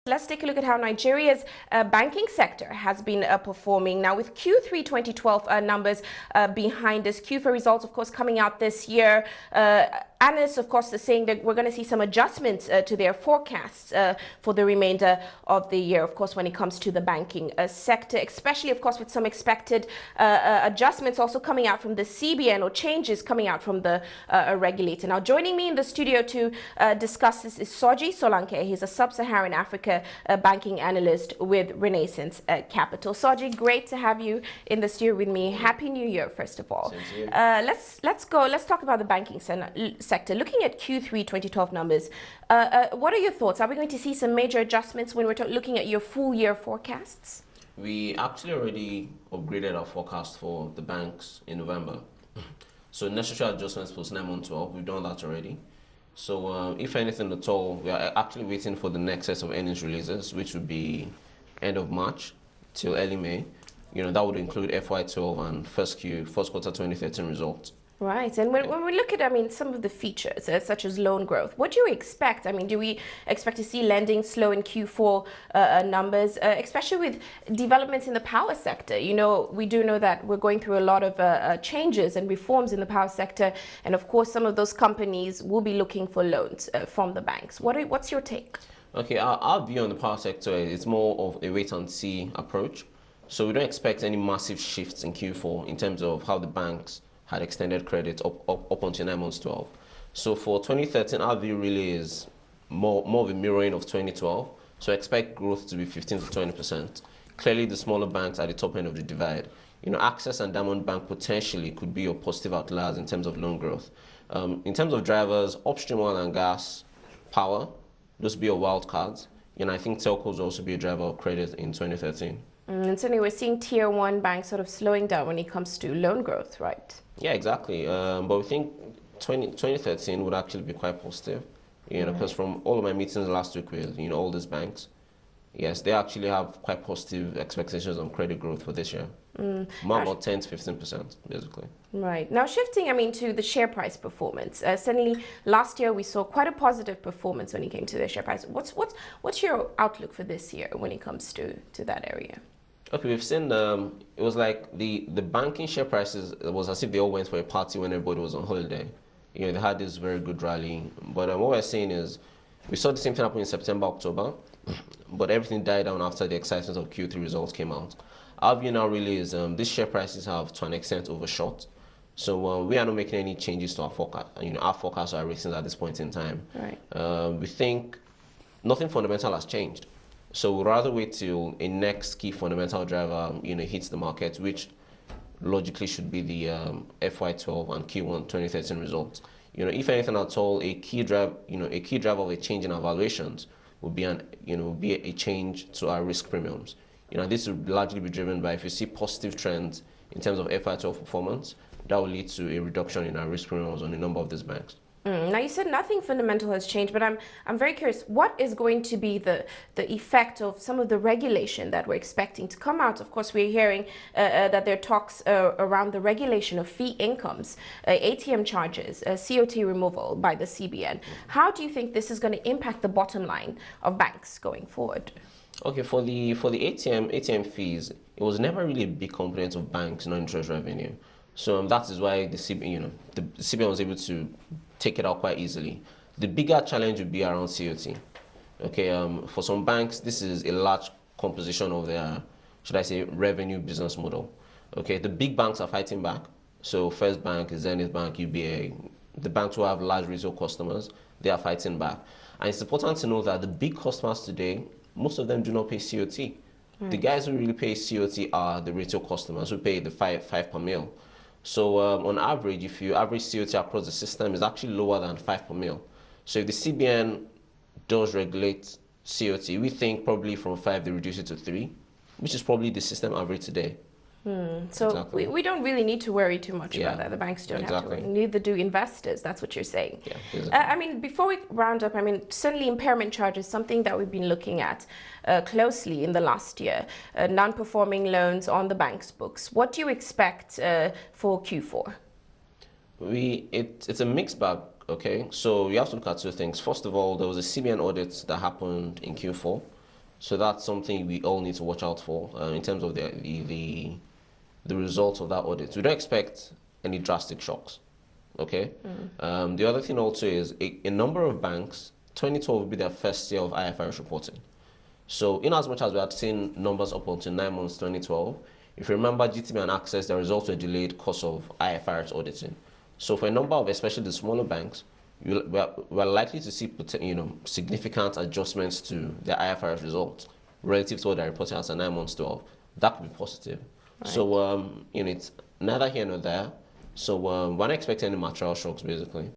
Let's take a look at how Nigeria's banking sector has been performing. Now, with Q3 2012 numbers behind us, Q4 results, of course, coming out this year, analysts, of course, are saying that we're going to see some adjustments to their forecasts for the remainder of the year, of course, when it comes to the banking sector, especially, of course, with some expected adjustments also coming out from the CBN or changes coming out from the regulator. Now, joining me in the studio to discuss this is Soji Solanke. He's a sub-Saharan Africa banking analyst with Renaissance Capital. Soji, great to have you in the studio with me. Happy New Year, first of all. Let's talk about the banking sector. Looking at Q3 2012 numbers, what are your thoughts? Are we going to see some major adjustments when we're looking at your full year forecasts? We actually already upgraded our forecast for the banks in November. So necessary adjustments for 9 months 12, we've done that already. So if anything at all, we are actually waiting for the next set of earnings releases, which would be end of March till early May. You know, that would include FY12 and first quarter 2013 results. Right. And when we look at, some of the features, such as loan growth, what do you expect? Do we expect to see lending slow in Q4 numbers, especially with developments in the power sector? You know, we do know that we're going through a lot of changes and reforms in the power sector. And of course, some of those companies will be looking for loans from the banks. What's your take? Okay, our view on the power sector is more of a wait and see approach. So we don't expect any massive shifts in Q4 in terms of how the banks had extended credit up until 9 months 12. So for 2013, our view really is more of a mirroring of 2012. So expect growth to be 15 to 20%. Clearly, the smaller banks at the top end of the divide. You know, Access and Diamond Bank potentially could be your positive outliers in terms of loan growth. In terms of drivers, upstream oil and gas, power, those be your wild cards. You know, I think telcos will also be a driver of credit in 2013. And certainly we're seeing tier one banks sort of slowing down when it comes to loan growth, right? Yeah, exactly. But we think 2013 would actually be quite positive, you know, because from all of my meetings last week with, you know, all these banks, yes, they actually have quite positive expectations on credit growth for this year. More about 10 to 15%, basically. Right. Now, shifting, to the share price performance. Certainly, last year we saw quite a positive performance when it came to the share price. What's your outlook for this year when it comes to that area? Okay, we've seen it was like the banking share prices, it was as if they all went for a party when everybody was on holiday. You know, they had this very good rally. But what we're saying is, we saw the same thing happen in September, October, but everything died down after the excitement of Q3 results came out. Our view now really is these share prices have, to an extent, overshot. So we are not making any changes to our forecast. You know, our forecasts are ratings at this point in time. Right. We think nothing fundamental has changed. So we'd rather wait till a next key fundamental driver, you know, hits the market, which logically should be the FY12 and Q1 2013 results. You know, if anything at all, a key driver of a change in our valuations would be a change to our risk premiums. You know, this would largely be driven by if you see positive trends in terms of FY12 performance, that will lead to a reduction in our risk premiums on a number of these banks. Now, you said nothing fundamental has changed, but I'm very curious, what is going to be the effect of some of the regulation that we're expecting to come out? Of course, we're hearing that there are talks around the regulation of fee incomes, ATM charges, COT removal by the CBN. How do you think this is going to impact the bottom line of banks going forward? Okay, for the ATM fees, it was never really a big component of banks' non-interest revenue. So that is why the CBN was able to take it out quite easily. The bigger challenge would be around COT. Okay, for some banks, this is a large composition of their, should I say, revenue business model. Okay, the big banks are fighting back. So First Bank, Zenith Bank, UBA, the banks who have large retail customers, they are fighting back. And it's important to know that the big customers today, most of them do not pay COT. Right. The guys who really pay COT are the retail customers who pay the five per mil. So on average, if you average COT across the system, is actually lower than 5 per mil. So if the CBN does regulate COT, we think probably from 5 they reduce it to 3, which is probably the system average today. So exactly. we don't really need to worry too much about that. The banks don't have to worry. Neither do investors. That's what you're saying. Yeah, exactly. Before we round up, certainly impairment charge is something that we've been looking at closely in the last year. Non-performing loans on the bank's books. What do you expect for Q4? It's a mixed bag. Okay, so you have to look at two things. First of all, there was a CBN audit that happened in Q4. So that's something we all need to watch out for in terms of the results of that audit. We don't expect any drastic shocks. Okay. The other thing also is a number of banks, 2012 will be their first year of IFRS reporting. So in as much as we had seen numbers up until 9 months 2012, if you remember GTB and Access, their results were delayed because of IFRS auditing. So for a number of, especially the smaller banks, we're likely to see significant adjustments to their IFRS results relative to what they're reporting as a 9 months 12. That could be positive. Right. So it's neither here nor there. So we're not expecting any material shocks basically.